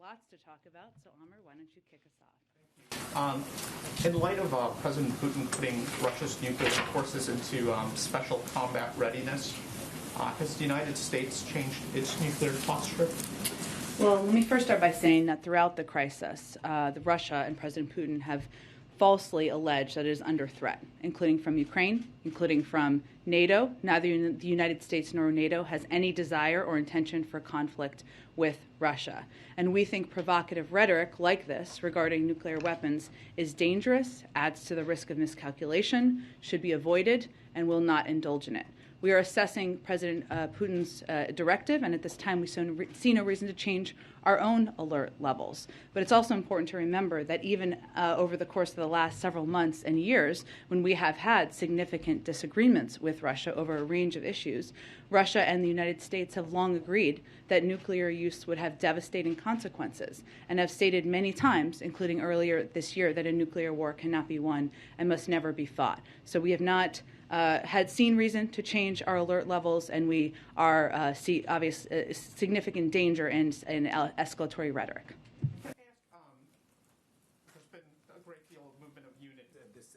lots to talk about, so Amr, why don't you kick us off? In light of President Putin putting Russia's nuclear forces into special combat readiness, has the United States changed its nuclear posture? Well, let me first start by saying that throughout the crisis, Russia and President Putin have falsely alleged that it is under threat, including from Ukraine, including from NATO. Neither the United States nor NATO has any desire or intention for conflict with Russia. And we think provocative rhetoric like this regarding nuclear weapons is dangerous, adds to the risk of miscalculation, should be avoided, and will not indulge in it. We are assessing President Putin's directive, and at this time we see no reason to change our own alert levels. But it's also important to remember that even over the course of the last several months and years, when we have had significant disagreements with Russia over a range of issues, Russia and the United States have long agreed that nuclear use would have devastating consequences and have stated many times, including earlier this year, that a nuclear war cannot be won and must never be fought. So we have not had seen reason to change our alert levels, and we are see obvious significant danger in escalatory rhetoric. Can I ask, there's been a great deal of movement of unity. This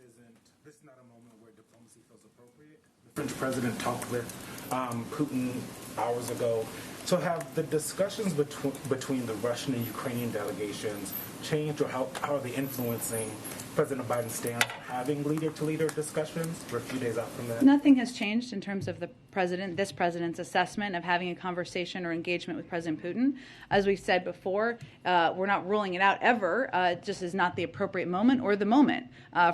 is not a moment where diplomacy feels appropriate. The French president talked with Putin hours ago. So have the discussions between the Russian and Ukrainian delegations changed, or how are they influencing President Biden's stance, having leader-to-leader discussions? We're a few days out from that. Nothing has changed in terms of this president's assessment of having a conversation or engagement with President Putin. As we've said before, we're not ruling it out ever. It just is not the appropriate moment or the moment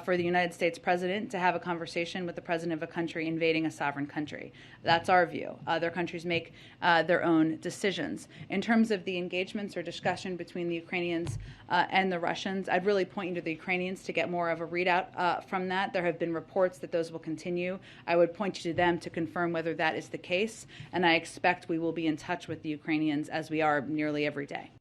for the United States president to have a conversation with the president of a country invading a sovereign country. That's our view. Other countries make their own decisions. In terms of the engagements or discussion between the Ukrainians and the Russians, I'd really point you to the Ukrainians to get more of a readout from that. There have been reports that those will continue. I would point you to them to confirm whether that is the case, and I expect we will be in touch with the Ukrainians as we are nearly every day.